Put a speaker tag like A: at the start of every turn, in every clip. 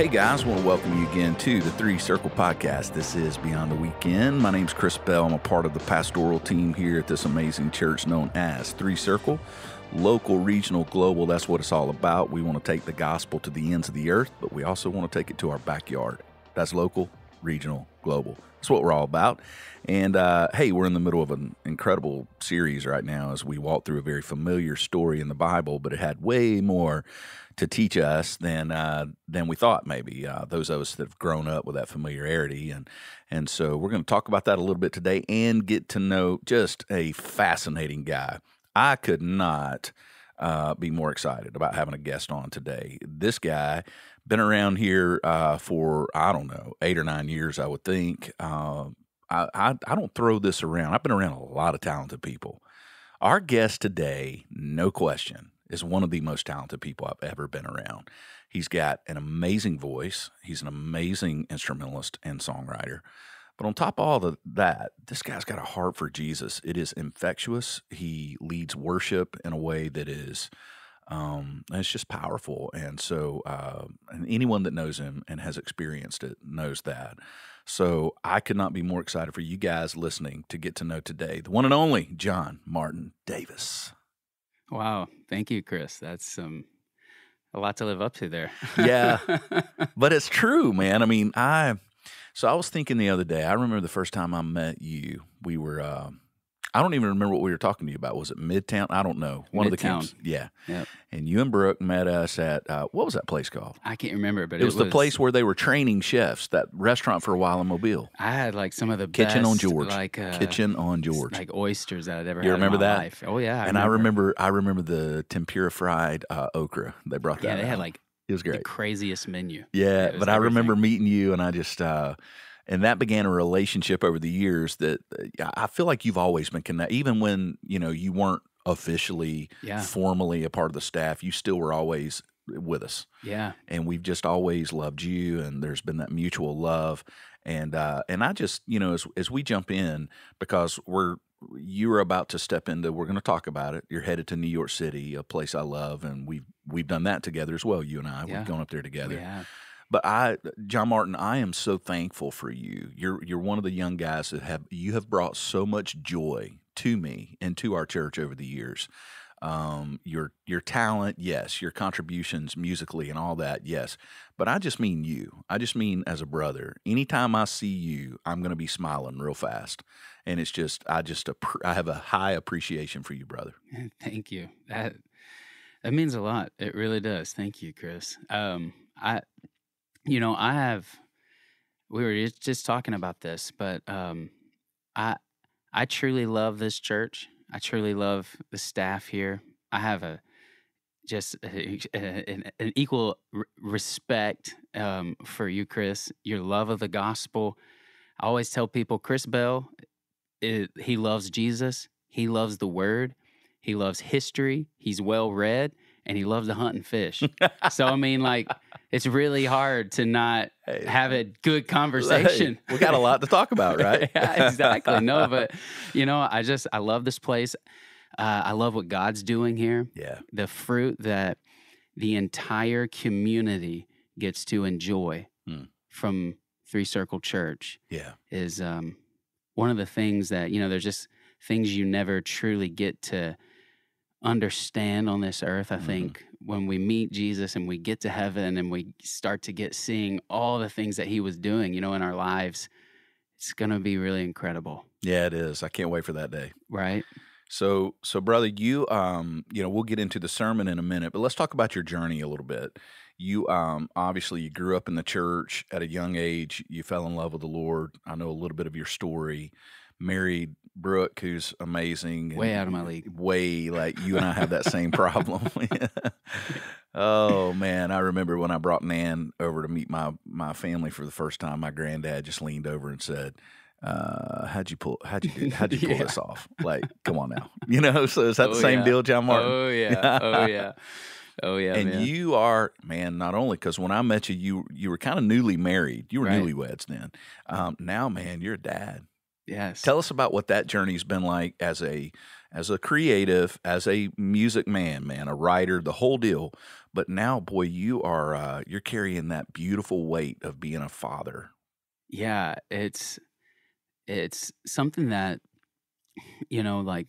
A: Hey guys, I want to welcome you again to the Three Circle Podcast. This is Beyond the Weekend. My name's Chris Bell. I'm a part of the pastoral team here at this amazing church known as Three Circle. Local, regional, global, that's what it's all about. We want to take the gospel to the ends of the earth, but we also want to take it to our backyard. That's local, regional, global. That's what we're all about. And hey, we're in the middle of an incredible series right now as we walk through a very familiar story in the Bible, but it had way more to teach us than we thought. Maybe those of us that have grown up with that familiarity, and so we're going to talk about that a little bit today and get to know just a fascinating guy. I could not be more excited about having a guest on today. This guy been around here for, I don't know, 8 or 9 years, I would think. I don't throw this around. I've been around a lot of talented people. Our guest today, no question, is one of the most talented people I've ever been around. He's got an amazing voice. He's an amazing instrumentalist and songwriter. But on top of all of that, this guy's got a heart for Jesus. It is infectious. He leads worship in a way that is, it's just powerful. And so, and anyone that knows him and has experienced it knows that. So I could not be more excited for you guys listening to get to know today the one and only John Martin Davis.
B: Wow. Thank you, Chris. That's a lot to live up to there.
A: Yeah, but it's true, man. I mean, So I was thinking the other day, I remember the first time I met you, we were, I don't even remember what we were talking to you about. Was it Midtown? I don't know. One of the camps. Yeah. Yep. And you and Brooke met us at, what was that place called?
B: I can't remember, but
A: it was the place where they were training chefs, that restaurant for a while in Mobile.
B: I had like some of the
A: Kitchen
B: best,
A: on George.
B: Kitchen
A: on George.
B: Like oysters that I'd ever had
A: You remember
B: in my
A: that?
B: life. Oh, yeah.
A: I remember the tempura fried okra. They brought that out.
B: Yeah, they had like
A: it was great.
B: The craziest menu.
A: Yeah, but I remember meeting you, and I just... and that began a relationship over the years that I feel like you've always been connected. Even when, you weren't officially, formally a part of the staff, you still were always with us.
B: Yeah.
A: And we've just always loved you, and there's been that mutual love. And I just, as we jump in, because you're about to step into, we're going to talk about it. You're headed to New York City, a place I love, and we've done that together as well, you and I.
B: Yeah.
A: We've gone up there together.
B: Yeah.
A: But John Martin, I am so thankful for you. You're one of the young guys that have brought so much joy to me and to our church over the years. Your talent, yes. Your contributions musically and all that, yes. But I just mean you. I just mean as a brother. Anytime I see you, I'm going to be smiling real fast. And it's just, I have a high appreciation for you, brother.
B: Thank you. That means a lot. It really does. Thank you, Chris. We were just talking about this, but I truly love this church. I truly love the staff here. I have an equal respect for you, Chris, your love of the gospel. I always tell people, Chris Bell, he loves Jesus. He loves the word. He loves history. He's well-read. And he loves to hunt and fish. So, I mean, like, it's really hard to not have a good conversation.
A: Hey, we got a lot to talk about, right?
B: Yeah, exactly. No, but, I love this place. I love what God's doing here.
A: Yeah.
B: The fruit that the entire community gets to enjoy from Three Circle Church is one of the things that, there's just things you never truly get to understand on this earth. I think when we meet Jesus and we get to heaven and we start to seeing all the things that he was doing, in our lives, it's going to be really incredible.
A: Yeah, it is. I can't wait for that day.
B: Right.
A: So brother, you, we'll get into the sermon in a minute, but let's talk about your journey a little bit. You, obviously you grew up in the church at a young age. You fell in love with the Lord. I know a little bit of your story. Married Brooke, who's amazing.
B: Way out of my league.
A: Way, like you and I have that same problem. Oh, man. I remember when I brought Nan over to meet my family for the first time, my granddad just leaned over and said, how'd you pull this off? Like, come on now. So is that the same deal, John Martin?
B: Oh, yeah. Oh, yeah. Oh, yeah,
A: and
B: man.
A: You are, man, not only because when I met you, you were kind of newly married. You were
B: right.
A: newlyweds then. Now, man, you're a dad.
B: Yes.
A: Tell us about what that journey's been like as a creative, as a music man, a writer, the whole deal. But now, boy, you're carrying that beautiful weight of being a father.
B: Yeah, it's something that, like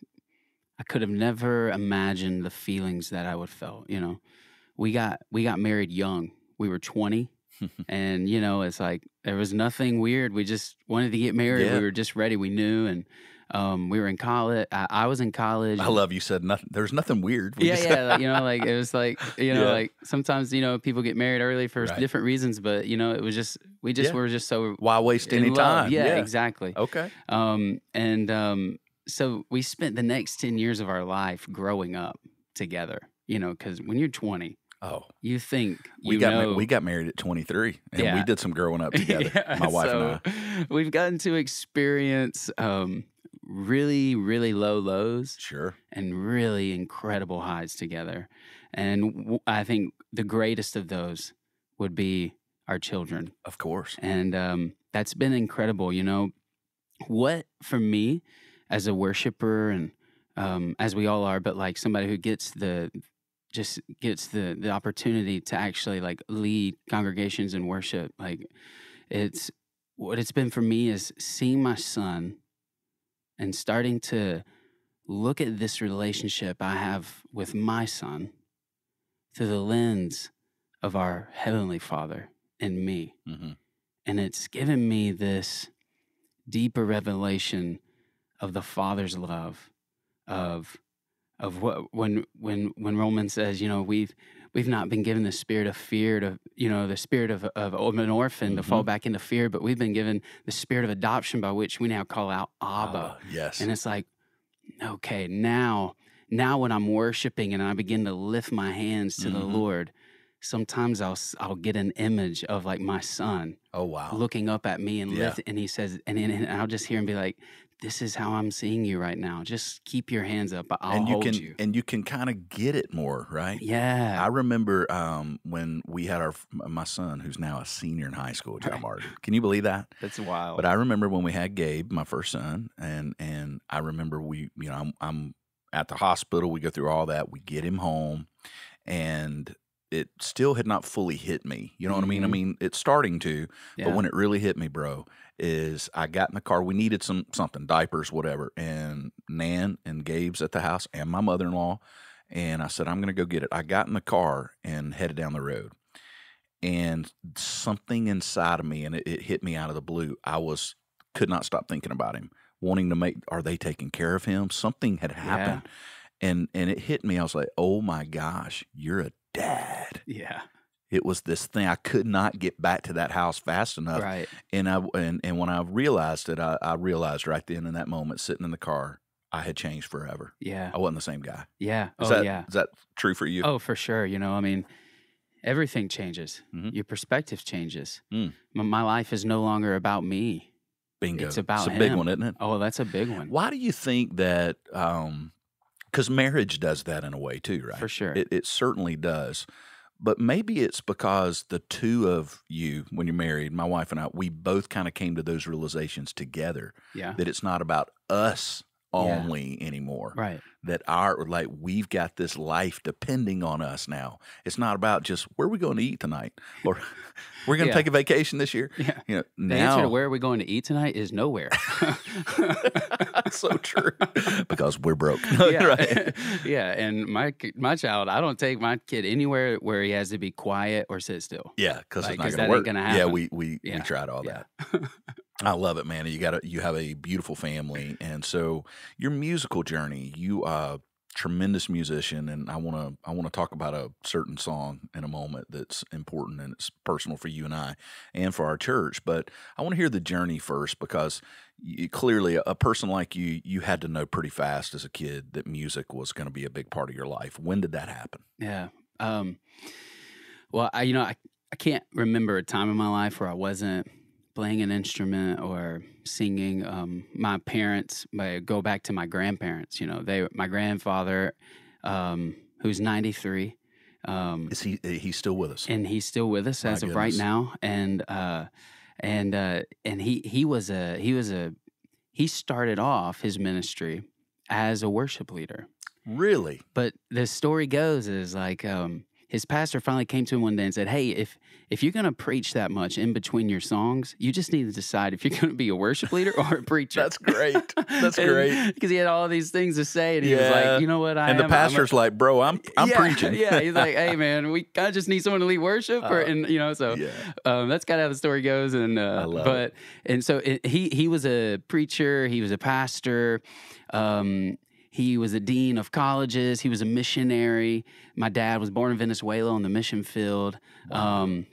B: I could have never imagined the feelings that I would feel. We got married young. We were 20. And it's like there was nothing weird. We just wanted to get married.
A: Yeah.
B: We were just ready. We knew, and we were in college. I was in college.
A: I love you said nothing. There's nothing weird.
B: Yeah. Like it was like
A: Yeah.
B: like sometimes people get married early for
A: Right.
B: different reasons, but it was just we just
A: Yeah.
B: were just so
A: Why waste
B: in
A: any
B: love.
A: time?
B: Yeah, exactly.
A: Okay.
B: So we spent the next 10 years of our life growing up together. Because when you're 20.
A: Oh,
B: you think
A: we got married at 23, and we did some growing up together.
B: Yeah,
A: my wife and I.
B: We've gotten to experience really, really low lows,
A: Sure,
B: and really incredible highs together. And I think the greatest of those would be our children,
A: of course.
B: And that's been incredible. What for me as a worshiper, and as we all are, but like somebody who gets the opportunity to actually like lead congregations in worship, like it's been for me is seeing my son and starting to look at this relationship I have with my son through the lens of our Heavenly Father and me.
A: Mm-hmm.
B: And it's given me this deeper revelation of the Father's love, of what when Romans says, we've not been given the spirit of fear the spirit of an orphan to fall back into fear, but we've been given the spirit of adoption by which we now call out Abba.
A: Yes.
B: And it's like, okay, now when I'm worshiping and I begin to lift my hands to the Lord, sometimes I'll get an image of like my son.
A: Oh, wow.
B: Looking up at me and lift, and he says, and I'll just hear him be like, this is how I'm seeing you right now. Just keep your hands up. I'll hold you.
A: And you can kind of get it more, right?
B: Yeah.
A: I remember when we had my son, who's now a senior in high school at John Martin. Can you believe that?
B: That's wild.
A: But I remember when we had Gabe, my first son, and I remember I'm at the hospital. We go through all that. We get him home, and it still had not fully hit me. You know what I mean? I mean, it's starting to, but when it really hit me, bro, is I got in the car. We needed something, diapers, whatever. And Nan and Gabe's at the house and my mother-in-law. And I said, I'm going to go get it. I got in the car and headed down the road. And something inside of me, and it hit me out of the blue. Could not stop thinking about him, wanting to are they taking care of him? Something had happened. Yeah. And it hit me. I was like, oh my gosh, you're a dad.
B: Yeah.
A: It was this thing. I could not get back to that house fast enough.
B: Right.
A: And when I realized it, I realized right then in that moment, sitting in the car, I had changed forever.
B: Yeah.
A: I wasn't the same guy.
B: Yeah.
A: Is that true for you?
B: Oh, for sure. I mean, everything changes. Your perspective changes. My life is no longer about me.
A: Bingo.
B: It's about him.
A: It's a big one, isn't it?
B: Oh, that's a big one.
A: Why do you think that? Because marriage does that in a way too, right?
B: For sure.
A: It certainly does. But maybe it's because the two of you, when you're married, my wife and I, we both kind of came to those realizations together.
B: Yeah.
A: That it's not about us only anymore.
B: Right.
A: That we've got this life depending on us now. It's not about just where are we going to eat tonight, or we're going to take a vacation this year.
B: Yeah. The
A: now,
B: answer to where are we going to eat tonight is nowhere.
A: So true. Because we're broke.
B: Yeah.
A: Right.
B: Yeah. And my child, I don't take my kid anywhere where he has to be quiet or sit still.
A: Yeah, because it's not going
B: that
A: to work.
B: Ain't gonna happen.
A: Yeah, we tried all that. I love it, man. You have a beautiful family, and so your musical journey. You are tremendous musician, and I want to talk about a certain song in a moment that's important and it's personal for you and I, and for our church. But I want to hear the journey first, because clearly a person like you had to know pretty fast as a kid that music was going to be a big part of your life. When did that happen?
B: Yeah. Well, I can't remember a time in my life where I wasn't playing an instrument or singing. My parents, go back to my grandparents, my grandfather, who's 93.
A: Is he's still with us?
B: And he's still with us as of right now. And he he started off his ministry as a worship leader.
A: Really?
B: But the story goes is like his pastor finally came to him one day and said, "Hey, if you're going to preach that much in between your songs, you just need to decide if you're going to be a worship leader or a preacher."
A: That's great. That's great.
B: Because he had all these things to say, and he was like, "You know what?
A: The pastor's like, "Bro, I'm preaching."
B: Yeah, he's like, "Hey, man, we kind of just need someone to lead worship," that's kind of how the story goes. And
A: I love it.
B: And so he was a preacher, he was a pastor. He was a dean of colleges. He was a missionary. My dad was born in Venezuela on the mission field.
A: Wow.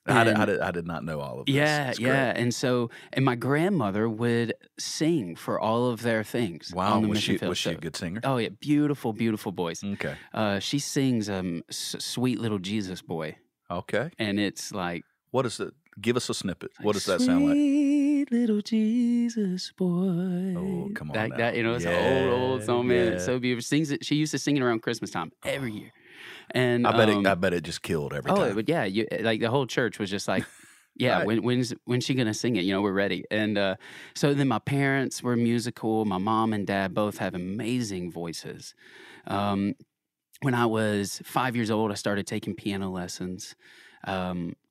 A: I did not know all of this.
B: Yeah. And my grandmother would sing for all of their things.
A: Wow.
B: On the
A: was
B: mission field.
A: She a good singer?
B: Oh, yeah. Beautiful, beautiful voice.
A: Okay.
B: She sings Sweet Little Jesus Boy.
A: Okay.
B: And it's like.
A: What is it? Give us a snippet. What does that sound like?
B: Sweet little Jesus boy.
A: Oh, come on.
B: That it's an old song, man. It's so beautiful. Sings it. She used to sing it around Christmas time every year. And
A: I bet it just killed every time.
B: But yeah, like the whole church was just like, yeah, right. when's she gonna sing it? We're ready. And so then my parents were musical. My mom and dad both have amazing voices. When I was 5 years old, I started taking piano lessons.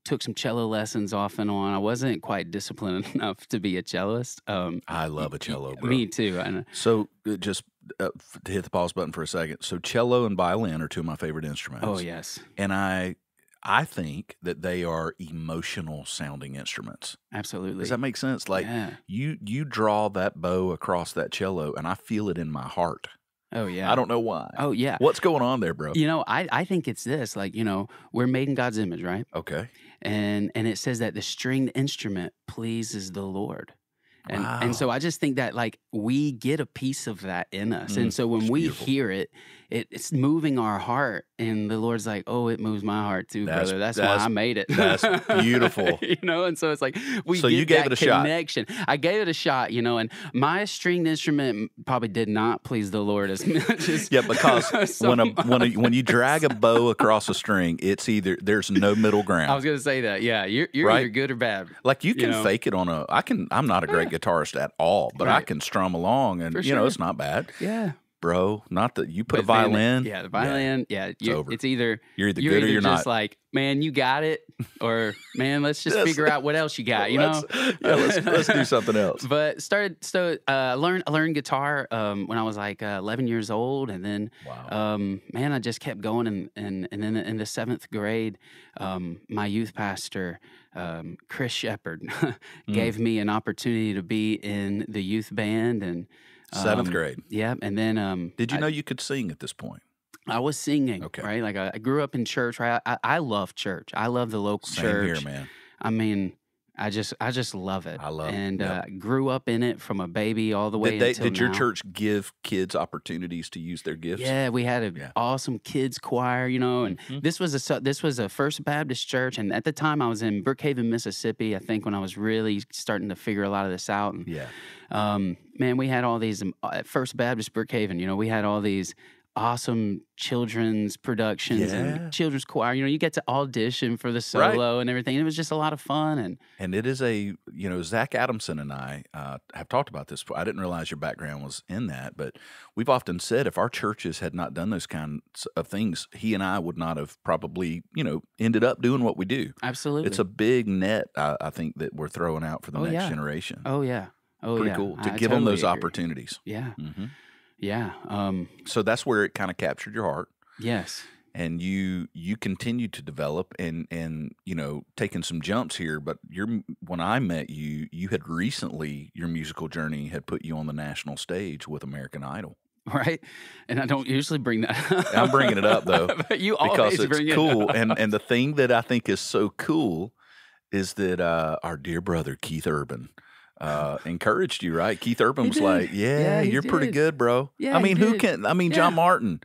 B: Took some cello lessons off and on. I wasn't quite disciplined enough to be a cellist.
A: I love a cello, bro.
B: Me too.
A: So just to hit the pause button for a second. So cello and violin are two of my favorite instruments.
B: Oh, yes.
A: And I think that they are emotional sounding instruments.
B: Absolutely.
A: Does that make sense? Like you draw that bow across that cello and I feel it in my heart.
B: Oh, yeah.
A: I don't know why.
B: Oh, yeah.
A: What's going on there, bro?
B: I think it's this. Like, we're made in God's image, right?
A: Okay.
B: And it says that the stringed instrument pleases the Lord. And so I just think that, like, we get a piece of that in us. And so when we hear it, it's moving our heart. And the Lord's like, oh, it moves my heart too, brother. That's why I made it.
A: That's beautiful.
B: And so it's like
A: So you gave it a
B: connection. I gave it a shot, and my stringed instrument probably did not please the Lord as much as
A: because when you drag a bow across a string, it's either there's no middle ground.
B: I was going to say that. Yeah, you're
A: right?
B: either good or bad.
A: Like you can fake it on I'm not a great guitarist at all, but I can strum along and it's not bad.
B: Yeah.
A: Bro, not that you put a violin.
B: The violin. Yeah,
A: it's
B: either
A: you're either good or you're
B: just
A: not.
B: Like, man, you got it, or man, let's just figure out what else you got.
A: Let's do something else.
B: But I learned guitar when I was like 11 years old, and then man, I just kept going. And then in the 7th grade, my youth pastor, Chris Shepard, gave me an opportunity to be in the youth band and.
A: 7th grade.
B: Yeah, and then
A: did you know you could sing at this point?
B: I was singing, right? Like I grew up in church, right? I love church. I love the local church.
A: Same here, man.
B: I mean, I just love it.
A: I love it.
B: And grew up in it from a baby all the way until
A: Did your
B: now.
A: church give kids opportunities to use their gifts?
B: Yeah, we had an awesome kids choir, and this was a First Baptist church, and at the time I was in Brookhaven, Mississippi, I think, when I was really starting to figure a lot of this out. And, man, we had all these at First Baptist Brookhaven, we had all these awesome children's productions and children's choir. You get to audition for the solo and everything. It was just a lot of fun.
A: And it is Zach Adamson and I have talked about this. I didn't realize your background was in that, but we've often said if our churches had not done those kinds of things, he and I would not have probably, ended up doing what we do.
B: Absolutely.
A: It's a big net, I think, that we're throwing out for the next generation.
B: Oh, yeah.
A: Pretty cool to give them those opportunities.
B: Yeah.
A: Mm-hmm.
B: Yeah.
A: So that's where it kind of captured your heart.
B: Yes.
A: And you continued to develop and taking some jumps here. But when I met you, you had recently, your musical journey had put you on the national stage with American Idol.
B: Right. And I don't usually bring that up.
A: I'm bringing it up, though.
B: But you always bring it
A: cool.
B: up.
A: And the thing that I think is so cool is that our dear brother, Keith Urban, encouraged you, right? Keith Urban was like, you're pretty good, bro.
B: Yeah,
A: I mean, John Martin,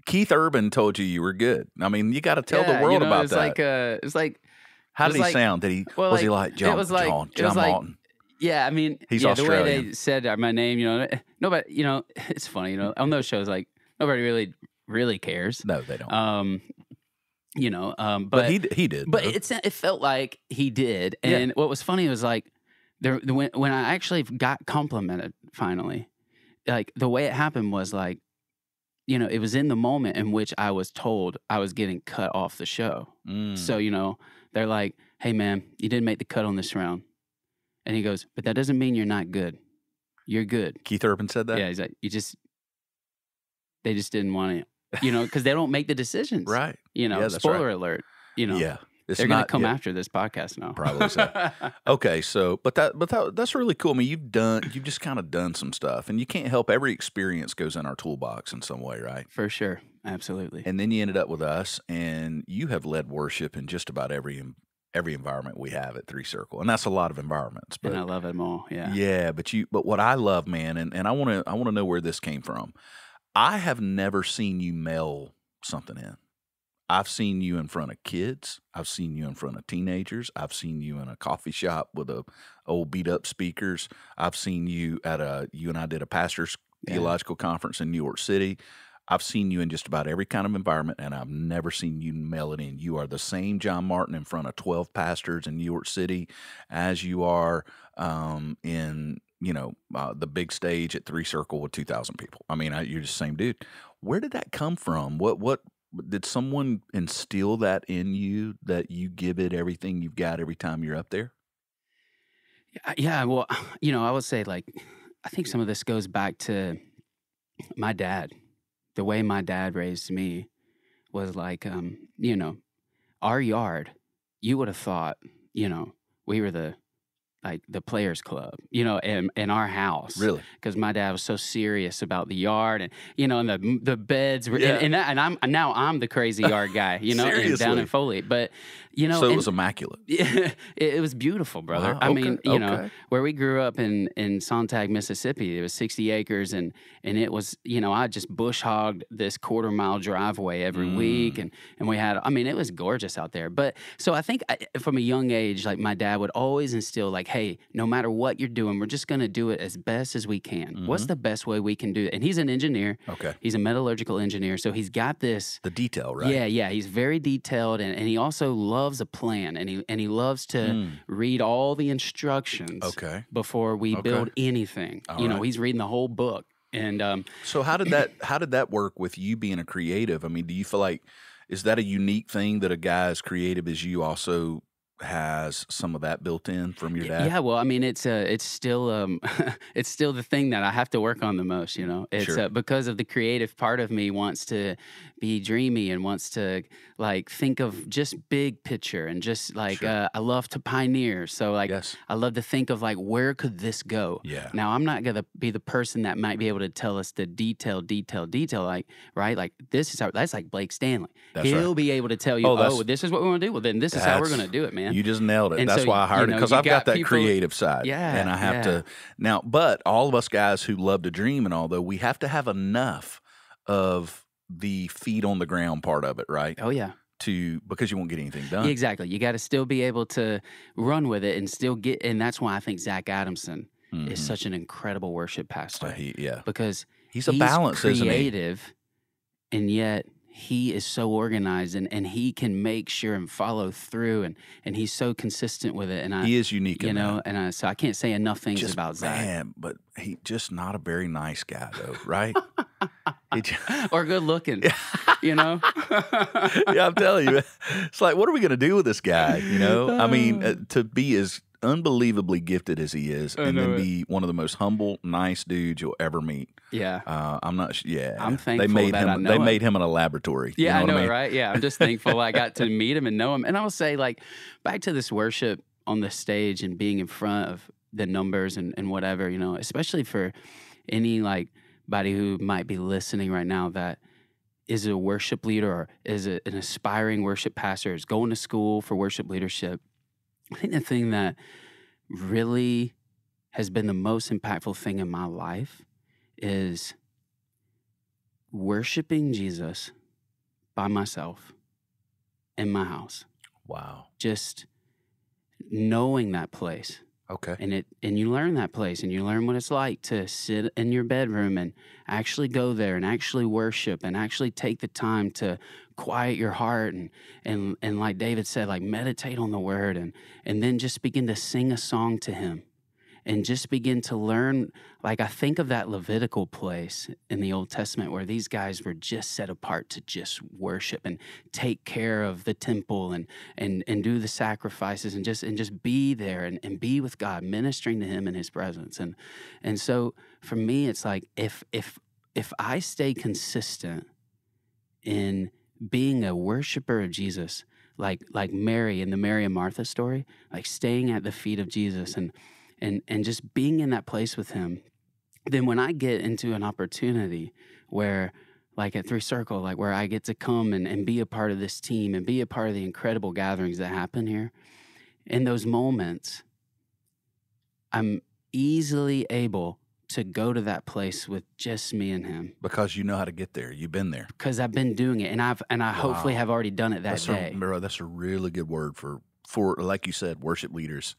A: Keith Urban told you were good. I mean, you got to tell the world about that.
B: It's like,
A: how did he sound? Did he, was he like John Martin?
B: Yeah, I mean,
A: he's
B: the
A: Australian.
B: way they said my name, nobody, it's funny, on those shows, like, nobody really cares.
A: No, they don't.
B: But
A: he did.
B: But it felt like he did. And what was funny was like, when I actually got complimented finally, like the way it happened was like, it was in the moment in which I was told I was getting cut off the show. So, they're like, hey man, you didn't make the cut on this round. And he goes, but that doesn't mean you're not good. You're good.
A: Keith Urban said that?
B: Yeah, he's like, they just didn't want it, because they don't make the decisions.
A: Right.
B: Spoiler alert,
A: Yeah.
B: They're going to come after this podcast now.
A: Probably so. Okay, so but that's really cool. I mean, you've just kind of done some stuff, and you can't help, every experience goes in our toolbox in some way, right?
B: For sure, absolutely.
A: And then you ended up with us, and you have led worship in just about every environment we have at Three Circle, and that's a lot of environments. But
B: and I love them all. Yeah,
A: yeah. But what I love, man, and I want to know where this came from. I have never seen you mail something in. I've seen you in front of kids. I've seen you in front of teenagers. I've seen you in a coffee shop with old beat up speakers. I've seen you you and I did a pastor's theological conference in New York City. I've seen you in just about every kind of environment, and I've never seen you mail it in. You are the same John Martin in front of 12 pastors in New York City as you are in the big stage at Three Circle with 2,000 people. I mean, you're just the same dude. Where did that come from? What did someone instill that in you, that you give it everything you've got every time you're up there?
B: Yeah. Well, I would say, like, I think some of this goes back to my dad. The way my dad raised me was like, our yard, you would have thought, we were the players club, in our house.
A: Really?
B: Because my dad was so serious about the yard, and and the beds were, and I'm the crazy yard guy, and down in Foley. But
A: so it was immaculate.
B: Yeah, it was beautiful, brother.
A: Wow,
B: I mean, where we grew up in Sontag, Mississippi, it was 60 acres, and it was, I just bush hogged this 1/4-mile driveway every week, and we had, I mean, it was gorgeous out there. But so I think from a young age, like, my dad would always instill, like, hey, no matter what you're doing, we're just going to do it as best as we can. What's the best way we can do it? And he's an engineer.
A: Okay.
B: He's a metallurgical engineer, so he's got this.
A: The detail, right?
B: Yeah. He's very detailed, and he also loves a plan, and he loves to read all the instructions before we build anything. Right. He's reading the whole book. And
A: so how did that work with you being a creative? I mean, do you feel like, is that a unique thing that a guy as creative as you also has some of that built in from your dad?
B: Yeah, well, I mean, it's still it's still the thing that I have to work on the most. It's
A: Sure.
B: Because of the creative part of me wants to be dreamy and wants to, like, think of just big picture, and just like I love to pioneer. So, like, I love to think of, like, where could this go?
A: Yeah.
B: Now, I'm not gonna be the person that might be able to tell us the detail, like, right, like, this is how, that's like Blake Stanley. He'll be able to tell you, this is what we want to do. Well, then this is how we're gonna do it, man.
A: You just nailed it.
B: And
A: that's
B: so,
A: why I hired it, because I've got that
B: people,
A: creative side.
B: Yeah.
A: And I have to now, but all of us guys who love to dream and all, though, we have to have enough of the feet on the ground part of it, right?
B: Oh, yeah.
A: Because you won't get anything done.
B: Exactly. You got to still be able to run with it and still get, and that's why I think Zach Adamson is such an incredible worship pastor. Because
A: he's a balance,
B: creative,
A: isn't
B: he? And yet he is so organized, and he can make sure and follow through, and he's so consistent with it. And
A: he is unique,
B: so I can't say enough things about Zach.
A: Man, but he just not a very nice guy, though, right?
B: Or good looking,
A: Yeah, I'm telling you, it's like, what are we going to do with this guy? I mean, to be as unbelievably gifted as he is, and then be one of the most humble, nice dudes you'll ever meet.
B: Yeah,
A: I'm not. Yeah,
B: I'm thankful
A: they made him in a laboratory.
B: Yeah,
A: you know
B: I know,
A: I mean?
B: right? Yeah, I'm just thankful I got to meet him and know him. And I will say, like, back to this worship on the stage and being in front of the numbers and whatever, especially for any, like, body who might be listening right now that is a worship leader or is an aspiring worship pastor, is going to school for worship leadership. I think the thing that really has been the most impactful thing in my life is worshiping Jesus by myself in my house.
A: Wow.
B: Just knowing that place.
A: Okay.
B: And you learn that place, and you learn what it's like to sit in your bedroom and actually go there and actually worship and actually take the time to quiet your heart and like David said, like, meditate on the word and then just begin to sing a song to him. just begin to learn. Like, I think of that Levitical place in the Old Testament where these guys were just set apart to just worship and take care of the temple and do the sacrifices and just be there and be with God, ministering to him in his presence. And so for me, it's like if I stay consistent in being a worshiper of Jesus, like Mary in the Mary and Martha story, like staying at the feet of Jesus and just being in that place with him, then when I get into an opportunity where, like at Three Circle, like where I get to come and be a part of this team and be a part of the incredible gatherings that happen here, in those moments, I'm easily able to go to that place with just me and him.
A: Because you know how to get there. You've been there.
B: Because I've been doing it, and I hopefully have already done it that day.
A: That's a really good word for, like you said, worship leaders.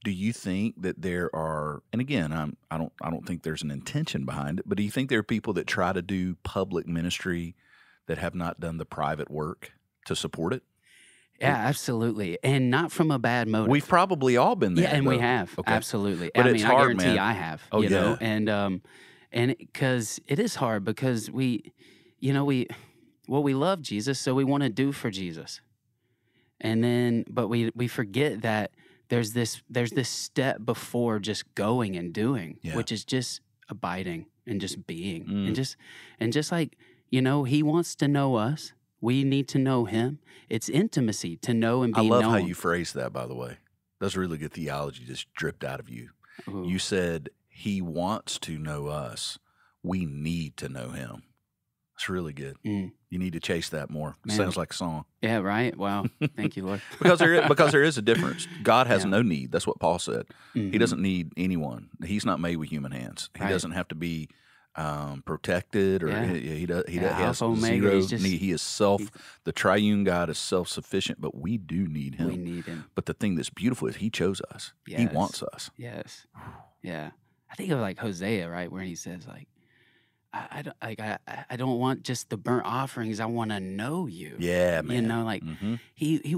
A: Do you think that there are, and again, I don't think there's an intention behind it, but do you think there are people that try to do public ministry that have not done the private work to support it?
B: Yeah, absolutely, and not from a bad motive.
A: We've probably all been there.
B: Yeah, and we have, absolutely.
A: But it's hard,
B: I guarantee
A: man.
B: I have.
A: Oh,
B: you know, and because it is hard because we love Jesus, so we want to do for Jesus, and then but we forget that there's this step before just going and doing, which is just abiding and just being and just like, you know, he wants to know us. We need to know him. It's intimacy to know and be known.
A: I love how you phrased that, by the way. That's really good theology just dripped out of you. Ooh. You said he wants to know us. We need to know him. It's really good. You need to chase that more. It sounds like a song.
B: Yeah, right? Wow. Thank you, Lord.
A: because there is a difference. God has no need. That's what Paul said. Mm-hmm. He doesn't need anyone. He's not made with human hands. He doesn't have to be protected, or he has zero need. He is the triune God is self-sufficient, but we do need him.
B: We need him.
A: But the thing that's beautiful is he chose us. Yes. He wants us.
B: Yes. Yeah. I think of like Hosea, right, where he says like, I don't want just the burnt offerings. I want to know you.
A: Yeah, man.
B: You know, like he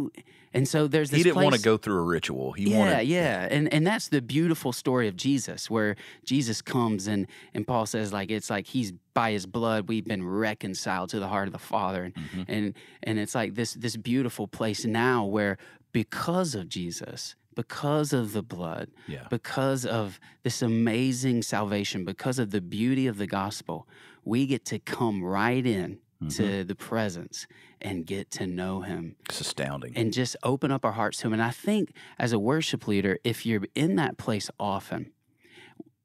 B: and so there's this.
A: He didn't
B: place,
A: want to go through a ritual. He wanted.
B: Yeah, and that's the beautiful story of Jesus, where Jesus comes and Paul says like it's like he's by his blood we've been reconciled to the heart of the Father, and it's like this beautiful place now where because of Jesus. Because of the blood, because of this amazing salvation, because of the beauty of the gospel, we get to come right in to the presence and get to know him.
A: It's astounding.
B: And just open up our hearts to him. And I think as a worship leader, if you're in that place often,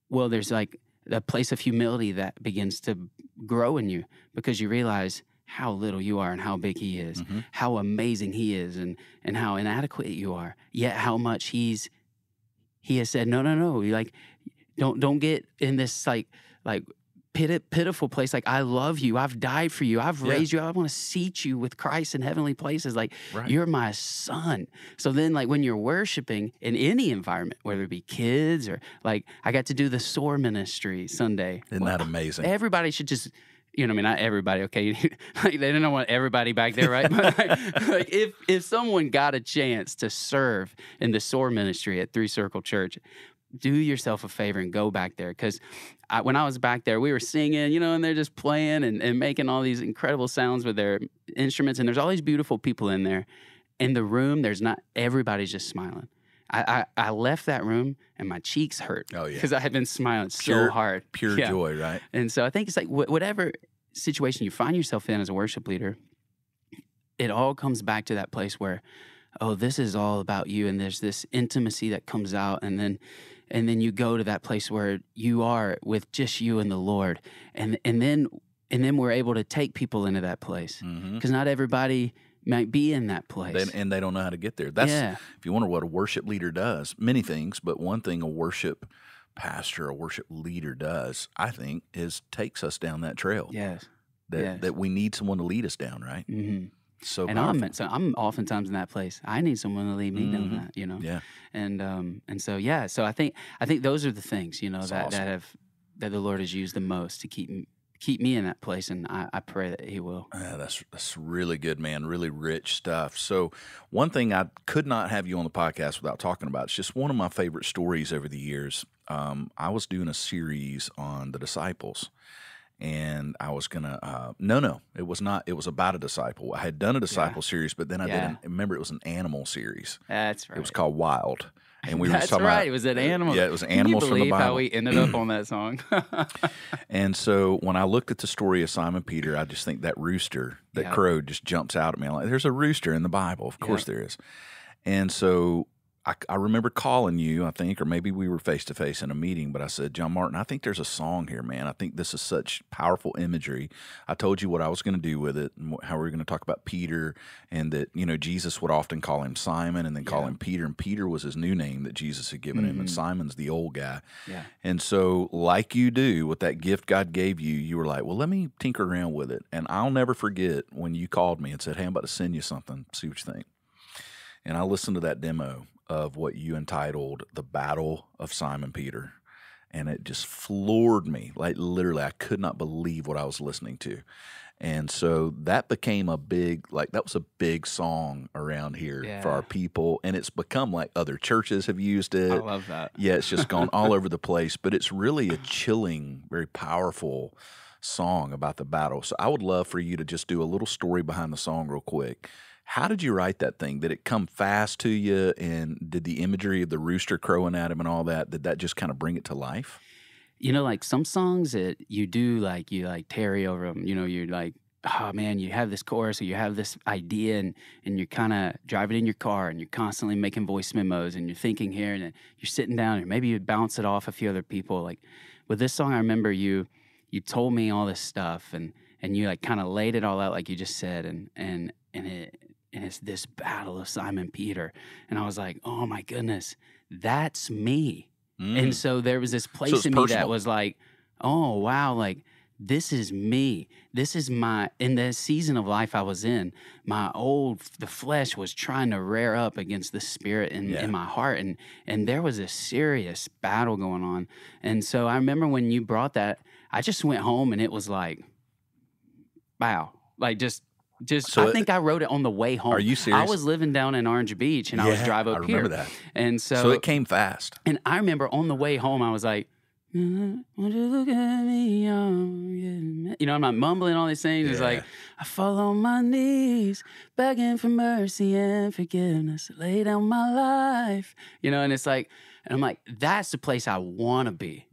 B: well, there's like a place of humility that begins to grow in you because you realize how little you are and how big he is, how amazing he is and how inadequate you are, yet how much he has said, no, like, don't get in this like pitiful place. Like, I love you. I've died for you. I've raised you. I want to seat you with Christ in heavenly places. Like, you're my son. So then, like, when you're worshiping in any environment, whether it be kids or like, I got to do the SOAR ministry Sunday.
A: Isn't that amazing?
B: Everybody should just, you know, I mean, not everybody, okay? Like, they don't want everybody back there, right? But like, if someone got a chance to serve in the SOAR ministry at Three Circle Church, do yourself a favor and go back there. Because when I was back there, we were singing, you know, and they're just playing and making all these incredible sounds with their instruments. And there's all these beautiful people in there. In the room, everybody's just smiling. I left that room and my cheeks hurt. Oh, yeah. Because I had been smiling so hard.
A: Pure joy, right?
B: And so I think it's like whatever situation you find yourself in as a worship leader, it all comes back to that place where, oh, this is all about you. And there's this intimacy that comes out. And then you go to that place where you are with just you and the Lord. And then we're able to take people into that place. Because not everybody might be in that place.
A: And they don't know how to get there. That's if you wonder what a worship leader does, many things, but one thing a worship pastor, a worship leader does, I think, is takes us down that trail.
B: Yes.
A: That we need someone to lead us down, right? So
B: and I'm oftentimes in that place. I need someone to lead me down that, you know?
A: Yeah.
B: And so I think those are the things, you know,
A: That's awesome.
B: that the Lord has used the most to keep keep me in that place, and I pray that He will.
A: That's really good, man. Really rich stuff. So one thing I could not have you on the podcast without talking about, it's just one of my favorite stories over the years. I was doing a series on the disciples, and I was gonna no, it was not. It was about a disciple. I had done a disciple series, but then I remember it was an animal series.
B: That's right.
A: It was called Wild. And we were
B: That's
A: talking
B: right.
A: about,
B: it was an animal.
A: Yeah, it was animals from the Bible.
B: How we ended up on that song?
A: And so when I looked at the story of Simon Peter, I just think that rooster, that crow, just jumps out at me. I'm like, there's a rooster in the Bible. Of course there is. And so I remember calling you, I think, or maybe we were face-to-face in a meeting, but I said, John Martin, I think there's a song here, man. I think this is such powerful imagery. I told you what I was going to do with it and how we were going to talk about Peter, and that, Jesus would often call him Simon and then call him Peter, and Peter was his new name that Jesus had given him, and Simon's the old guy. Yeah. And so like you do with that gift God gave you, you were like, well, let me tinker around with it. And I'll never forget when you called me and said, hey, I'm about to send you something, see what you think. And I listened to that demo of what you entitled The Battle of Simon Peter, and it just floored me. Like, literally, I could not believe what I was listening to. And so that became that was a big song around here for our people, and it's become like other churches have used it.
B: I love that.
A: Yeah, it's just gone all over the place, but it's really a chilling, very powerful song about the battle. So I would love for you to just do a little story behind the song real quick. How did you write that thing? Did it come fast to you? And did the imagery of the rooster crowing at him and all that, did that just kind of bring it to life?
B: Like some songs that you do, like you like tarry over them, you're like, oh man, you have this chorus or you have this idea and you're kind of driving in your car and you're constantly making voice memos and you're thinking here and then you're sitting down and maybe you bounce it off a few other people. Like with this song, I remember you told me all this stuff and you like kind of laid it all out like you just said and it's this battle of Simon Peter. And I was like, oh my goodness, that's me. And so there was this place in me that was like, oh wow, like this is me. This is in the season of life I was in, the flesh was trying to rear up against the spirit in my heart. And there was a serious battle going on. And so I remember when you brought that, I just went home and it was like, wow, like I think I wrote it on the way home.
A: Are you serious?
B: I was living down in Orange Beach, and I was driving up here.
A: I remember that.
B: And so
A: it came fast.
B: And I remember on the way home, I was like, won't you look at me? I'm not mumbling all these things. It's like, I fall on my knees, begging for mercy and forgiveness, lay down my life. And it's like, and I'm like, that's the place I want to be.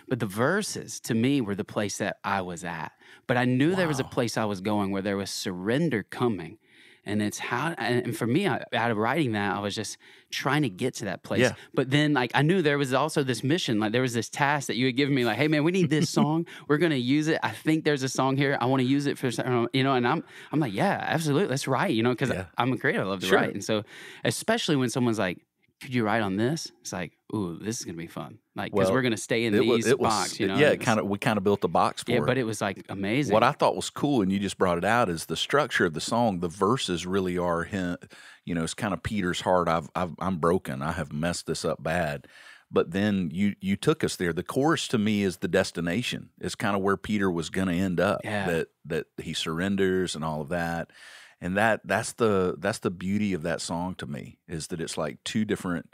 B: But the verses, to me, were the place that I was at. But I knew there was a place I was going where there was surrender coming. And it's and for me, out of writing that, I was just trying to get to that place. Yeah. But then, like, I knew there was also this mission. Like, there was this task that you had given me, like, hey, man, we need this song. We're going to use it. I think there's a song here. I want to use it for, and I'm like, yeah, absolutely. Let's write, because I'm a creator. I love to write. And so, especially when someone's like, could you write on this? It's like, ooh, this is going to be fun. Like, because we're going to stay in these box,
A: Yeah, we kind of built the box for it.
B: Yeah, but it was like amazing.
A: What I thought was cool, and you just brought it out, is the structure of the song. The verses really are him. It's kind of Peter's heart. I'm broken. I have messed this up bad. But then you took us there. The chorus to me is the destination. It's kind of where Peter was going to end up. Yeah. That he surrenders and all of that. And that's the beauty of that song to me, is that it's like two different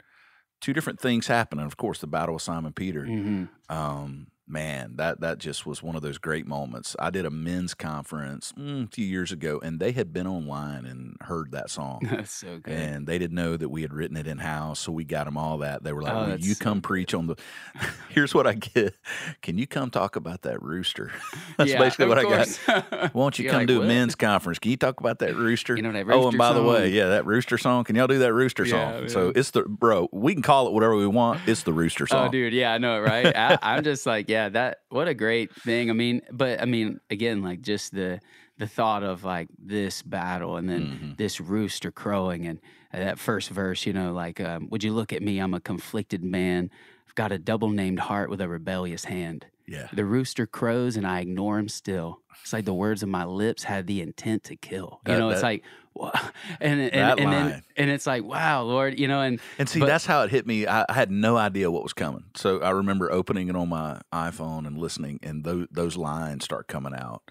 A: things happening. Of course, the battle of Simon Peter. Man, that just was one of those great moments. I did a men's conference a few years ago, and they had been online and heard that song.
B: That's so good.
A: And they didn't know that we had written it in-house, so we got them all that. They were like, will you come preach on the – here's what I get. Can you come talk about that rooster? That's basically what I got. Why don't you come do a men's conference? Can you talk about that rooster?
B: That rooster
A: and by
B: song?
A: The way, that rooster song. Can y'all do that rooster song? So it's we can call it whatever we want. It's the rooster song.
B: Oh, dude, yeah, I know it, right? I'm just like, what a great thing. Again, like just the thought of like this battle and then this rooster crowing and that first verse, would you look at me? I'm a conflicted man. I've got a double-named heart with a rebellious hand.
A: Yeah.
B: The rooster crows and I ignore him still. It's like the words of my lips had the intent to kill. It's like, and it's like, wow, Lord, you know,
A: and see, that's how it hit me. I had no idea what was coming. So I remember opening it on my iPhone and listening, and those lines start coming out.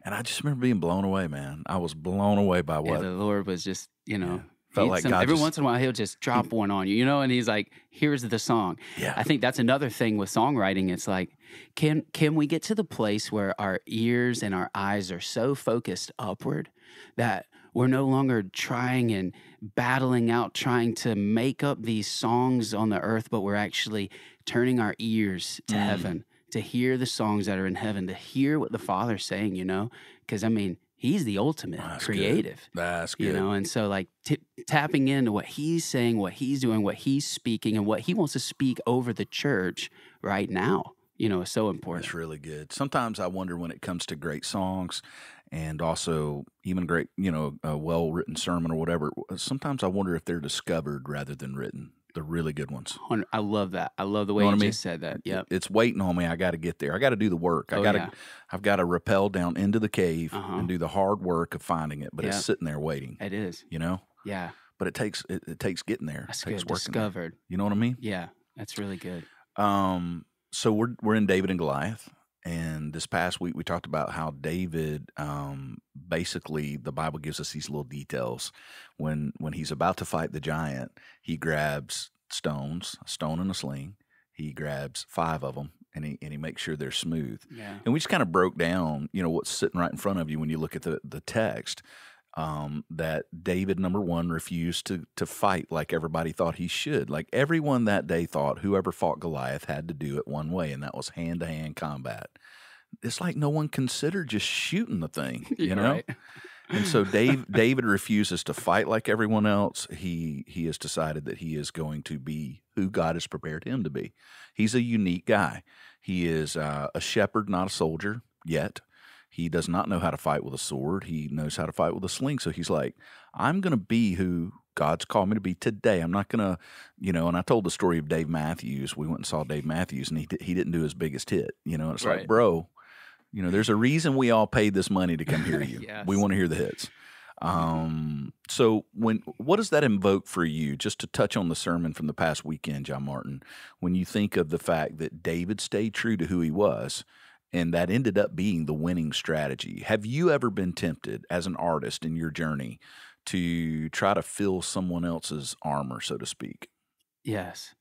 A: And I just remember being blown away, man. I was blown away by what
B: the Lord was just, you know,
A: felt like God
B: every once in a while he'll just drop one on you, you know, and he's like, here's the song.
A: Yeah.
B: I think that's another thing with songwriting. It's like, can we get to the place where our ears and our eyes are so focused upward that we're no longer trying and battling out, trying to make up these songs on the earth, but we're actually turning our ears to heaven, to hear the songs that are in heaven, to hear what the Father's saying, you know? Because, I mean, he's the ultimate creative.
A: Good. That's good.
B: You know, and so like tapping into what he's saying, what he's doing, what he's speaking, and what he wants to speak over the church right now, you know, is so important.
A: That's really good. Sometimes I wonder when it comes to great songs and also even great, you know, a well-written sermon or whatever, sometimes I wonder if they're discovered rather than written. The really good ones.
B: I love that. I love the way you just said that. Yeah,
A: it's waiting on me. I got to get there. I got to do the work. I've got to rappel down into the cave and do the hard work of finding it. But it's sitting there waiting.
B: It is.
A: You know.
B: Yeah.
A: But it takes getting there.
B: That's
A: it takes
B: good. Discovered.
A: There. You know what I mean?
B: Yeah, that's really good.
A: So we're in David and Goliath, and this past week we talked about how David, basically the Bible gives us these little details. When he's about to fight the giant, he grabs stones, a stone and a sling. He grabs 5 of them, and he makes sure they're smooth.
B: Yeah.
A: And we just kind of broke down, you know, what's sitting right in front of you when you look at the text. That David, number one, refused to fight like everybody thought he should. Like everyone that day thought whoever fought Goliath had to do it one way, and that was hand-to-hand combat. It's like no one considered just shooting the thing, you know? Right. And so David refuses to fight like everyone else. He has decided that he is going to be who God has prepared him to be. He's a unique guy. He is a shepherd, not a soldier yet. He does not know how to fight with a sword. He knows how to fight with a sling. So he's like, I'm going to be who God's called me to be today. I'm not going to, you know, and I told the story of Dave Matthews. We went and saw Dave Matthews, and he didn't do his biggest hit. You know, it's like, bro, you know, there's a reason we all paid this money to come hear you. Yes. We want to hear the hits. So what does that invoke for you? Just to touch on the sermon from the past weekend, John Martin, when you think of the fact that David stayed true to who he was, and that ended up being the winning strategy. Have you ever been tempted as an artist in your journey to try to fill someone else's armor, so to speak?
B: Yes,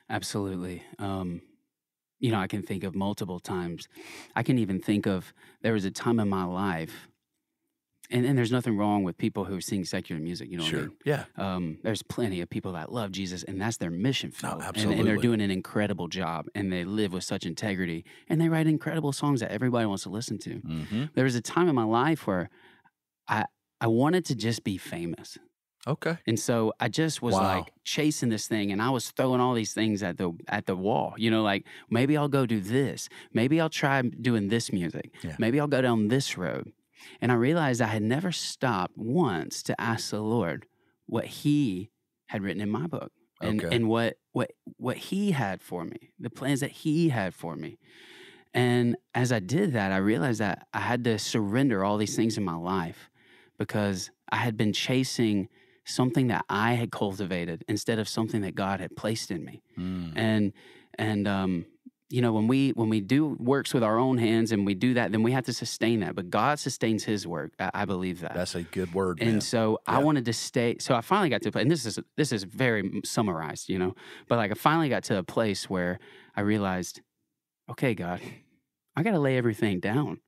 B: absolutely. You know, I can think of multiple times. I can even think of, there was a time in my life, and there's nothing wrong with people who sing secular music, you know
A: sure.
B: what I mean?
A: Yeah.
B: There's plenty of people that love Jesus, and that's their mission field.
A: No, absolutely.
B: And they're doing an incredible job, and they live with such integrity, and they write incredible songs that everybody wants to listen to.
A: Mm-hmm.
B: There was a time in my life where I wanted to just be famous.
A: Okay.
B: And so I just was like chasing this thing, and I was throwing all these things at the wall, you know, like maybe I'll go do this. Maybe I'll try doing this music. Yeah. Maybe I'll go down this road. And I realized I had never stopped once to ask the Lord what he had written in my book and what he had for me, the plans that he had for me. And as I did that, I realized that I had to surrender all these things in my life because I had been chasing something that I had cultivated instead of something that God had placed in me. And you know, when we do works with our own hands and we do that, then we have to sustain that. But God sustains his work. I believe that.
A: That's a good word, man.
B: And so I wanted to stay. So I finally got to a place, and this is very summarized, you know, but like I finally got to a place where I realized, okay, God, I got to lay everything down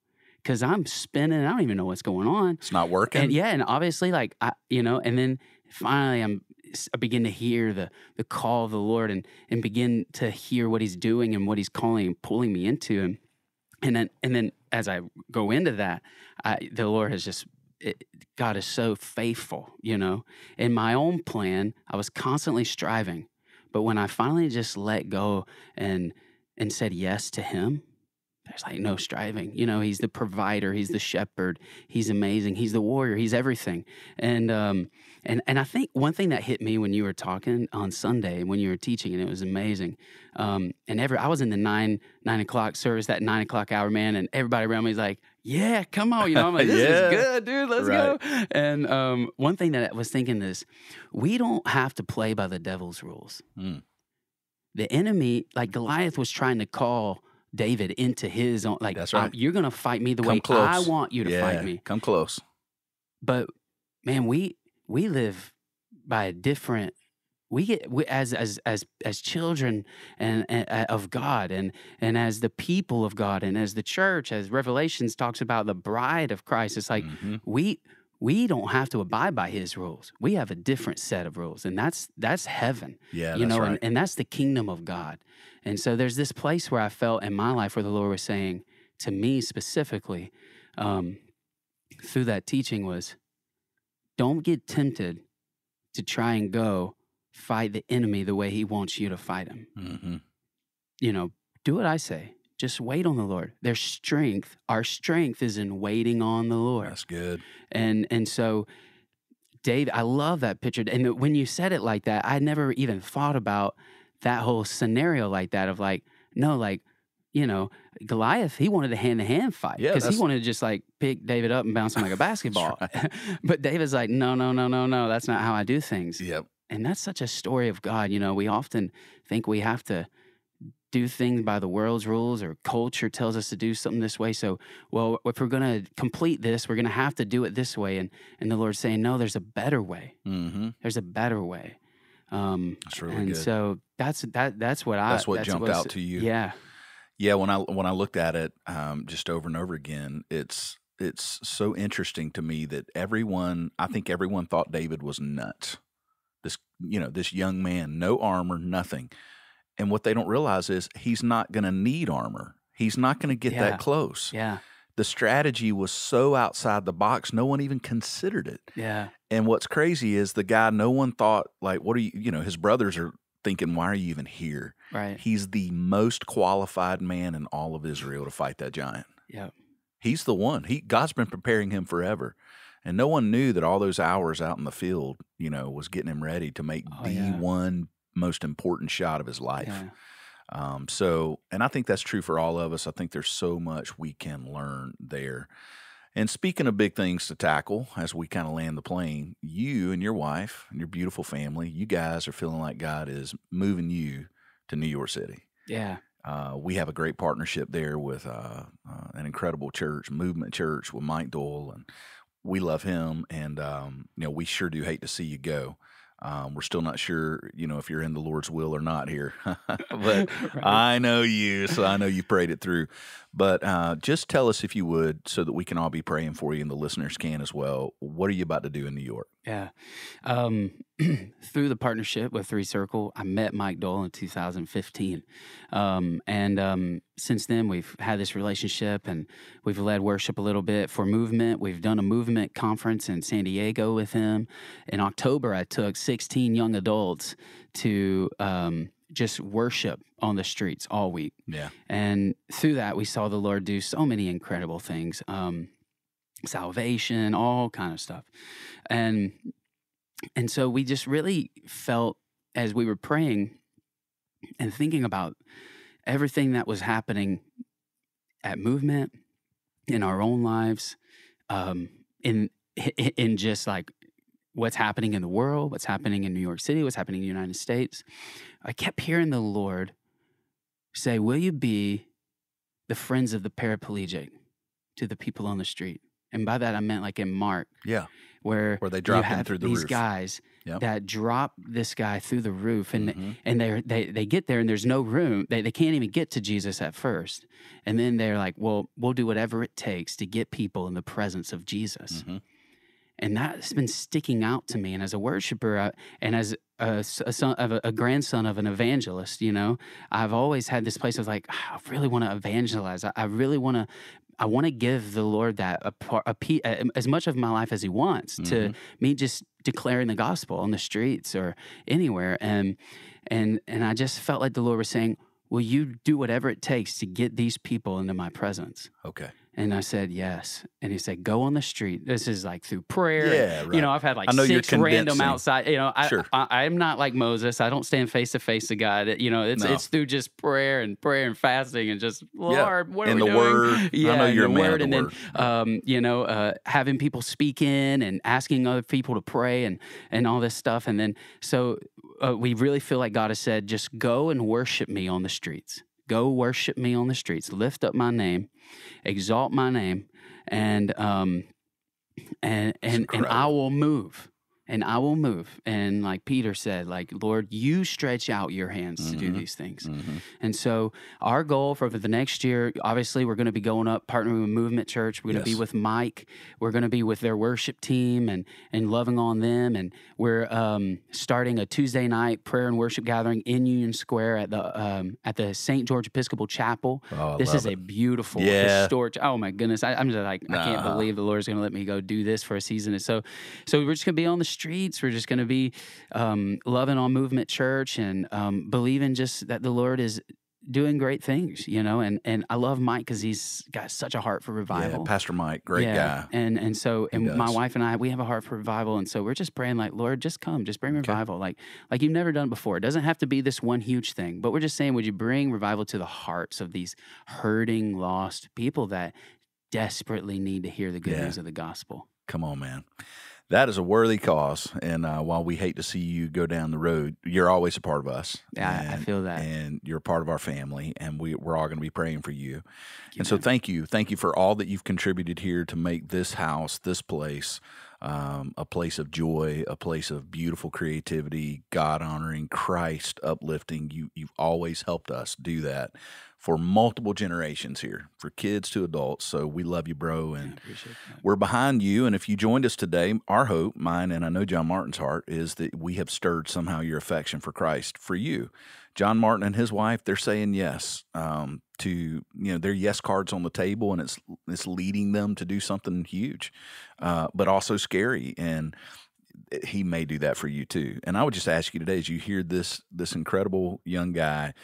B: because I'm spinning. I don't even know what's going on.
A: It's not working.
B: And obviously like, you know, and then finally I begin to hear the call of the Lord and begin to hear what he's doing and what he's calling and pulling me into. And then as I go into that, the Lord has just, God is so faithful, you know. In my own plan, I was constantly striving. But when I finally just let go and said yes to him, there's like no striving. You know, he's the provider, he's the shepherd, he's amazing, he's the warrior, he's everything. And I think one thing that hit me when you were talking on Sunday, when you were teaching, and it was amazing. I was in the 9 o'clock service, that 9 o'clock hour, man, and everybody around me is like, yeah, come on. You know, I'm like, this is good, dude. Let's go. And one thing that I was thinking is, we don't have to play by the devil's rules. The enemy, like Goliath was trying to call David into his own, like,
A: that's right.
B: You're going to fight me the way I want you to fight me.
A: Come close.
B: But man, we live by a different, as children and of God and as the people of God and as the church, as Revelations talks about the bride of Christ, it's like we don't have to abide by his rules. We have a different set of rules, and that's heaven.
A: Yeah,
B: you
A: that's
B: know,
A: right.
B: and that's the kingdom of God. And so there's this place where I felt in my life where the Lord was saying to me specifically, through that teaching, was, don't get tempted to try and go fight the enemy the way he wants you to fight him. You know, do what I say. Just wait on the Lord. There's strength. Our strength is in waiting on the Lord.
A: That's good.
B: And so, Dave, I love that picture. And when you said it like that, I never even thought about that whole scenario like that of like, no, like, you know, Goliath, he wanted a hand-to-hand fight because he wanted to just like pick David up and bounce him like a basketball. Right. But David's like, no, that's not how I do things.
A: Yep.
B: And that's such a story of God. You know, we often think we have to do things by the world's rules, or culture tells us to do something this way. So, well, if we're going to complete this, we're going to have to do it this way. And the Lord's saying, no, there's a better way. There's a better way.
A: That's really good.
B: And so that's what
A: jumped out to you.
B: Yeah.
A: Yeah. When I looked at it, just over and over again, it's so interesting to me that I think everyone thought David was nuts. This young man, no armor, nothing. And what they don't realize is he's not going to need armor. He's not going to get that close.
B: Yeah.
A: The strategy was so outside the box, no one even considered it.
B: Yeah.
A: And what's crazy is the guy, no one thought, like, what are you, his brothers are thinking, why are you even here?
B: Right.
A: He's the most qualified man in all of Israel to fight that giant.
B: Yeah.
A: He's the one. God's been preparing him forever. And no one knew that all those hours out in the field, was getting him ready to make one most important shot of his life.
B: Yeah.
A: And I think that's true for all of us. I think there's so much we can learn there. And speaking of big things to tackle, as we kind of land the plane, you and your wife and your beautiful family, you guys are feeling like God is moving you to New York City.
B: Yeah.
A: We have a great partnership there with an incredible church, Movement Church, with Mike Doyle, and we love him. And we sure do hate to see you go. We're still not sure, if you're in the Lord's will or not here, but right. I know you, so I know you prayed it through. But just tell us, if you would, so that we can all be praying for you and the listeners can as well. What are you about to do in New York?
B: Yeah. Through the partnership with Three Circle, I met Mike Doyle in 2015. Since then, we've had this relationship, and we've led worship a little bit for Movement. We've done a Movement conference in San Diego with him. In October, I took 16 young adults to just worship on the streets all week.
A: Yeah.
B: And through that, we saw the Lord do so many incredible things. Salvation, all kind of stuff. And so we just really felt, as we were praying and thinking about everything that was happening at Movement, in our own lives, in just like what's happening in the world, what's happening in New York City, what's happening in the United States, I kept hearing the Lord say, will you be the friends of the paraplegic to the people on the street? And by that, I meant like in Mark.
A: Yeah.
B: Where
A: they drop him through the roof.
B: These guys that drop this guy through the roof, and they get there, and there's no room. They can't even get to Jesus at first. And then they're like, well, we'll do whatever it takes to get people in the presence of Jesus. Mm-hmm. And that's been sticking out to me. And as a worshiper, and as a grandson of an evangelist, I've always had this place of like, I really want to evangelize. I really want to. I want to give the Lord that as much of my life as He wants to me, just declaring the gospel on the streets or anywhere. And I just felt like the Lord was saying, will you do whatever it takes to get these people into my presence?
A: Okay.
B: And I said, yes. And he said, go on the street. This is like through prayer.
A: Yeah, right.
B: I've had like 6 random outside.
A: Sure.
B: I'm not like Moses. I don't stand face to face to God. It's through just prayer and fasting and just, Lord, what are we doing?
A: Word.
B: Yeah,
A: I know you're
B: the
A: a man
B: word.
A: of the
B: And then,
A: word.
B: having people speak in and asking other people to pray and all this stuff. And then, so we really feel like God has said, just go and worship me on the streets. Go worship me on the streets. Lift up my name, exalt my name, and I will move. And I will move. And like Peter said, like, Lord, you stretch out your hands to do these things. Mm-hmm. And so our goal for the next year, obviously, we're going to be going up, partnering with Movement Church. We're going to be with Mike. We're going to be with their worship team and loving on them. And we're starting a Tuesday night prayer and worship gathering in Union Square at the St. George Episcopal Chapel.
A: Oh,
B: this is a beautiful, historic. Oh my goodness! I'm just like, I can't believe the Lord's going to let me go do this for a season. And so we're just going to be on the streets. We're just going to be loving on Movement Church and believing just that the Lord is doing great things, and I love Mike because he's got such a heart for revival.
A: Yeah, Pastor Mike, great guy.
B: And so my wife and I, we have a heart for revival, and so we're just praying like, Lord, just come, just bring revival, like you've never done before. It doesn't have to be this one huge thing, but we're just saying, would you bring revival to the hearts of these hurting, lost people that desperately need to hear the good news of the gospel?
A: Come on, man. That is a worthy cause, and while we hate to see you go down the road, you're always a part of us.
B: Yeah, I feel that.
A: And you're a part of our family, and we're all going to be praying for you. And so thank you. Thank you for all that you've contributed here to make this house, this place, a place of joy, a place of beautiful creativity, God-honoring, Christ uplifting. You've always helped us do that for multiple generations here, for kids to adults. So we love you, bro, and we're behind you. And if you joined us today, our hope, mine, and I know John Martin's heart, is that we have stirred somehow your affection for Christ, for you. John Martin and his wife, they're saying yes to, their yes cards on the table, and it's leading them to do something huge, but also scary. And he may do that for you too. And I would just ask you today, as you hear this incredible young guy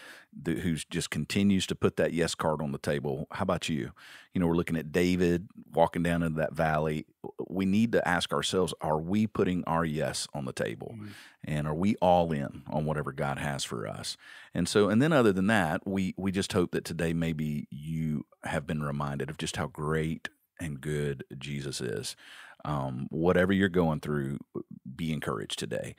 A: who's just continues to put that yes card on the table, how about you? We're looking at David walking down into that valley. We need to ask ourselves, are we putting our yes on the table? Mm-hmm. And are we all in on whatever God has for us? And then other than that, we just hope that today maybe you have been reminded of just how great and good Jesus is. Whatever you're going through, be encouraged today.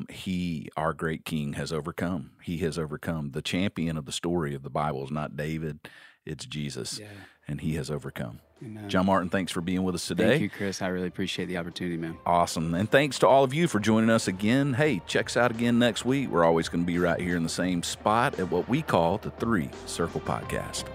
A: He, our great King, has overcome. He has overcome. The champion of the story of the Bible is not David, it's Jesus, and he has overcome. Amen. John Martin, thanks for being with us today.
B: Thank you, Chris. I really appreciate the opportunity, man.
A: Awesome. And thanks to all of you for joining us again. Hey, check us out again next week. We're always going to be right here in the same spot at what we call the 3 Circle Podcast.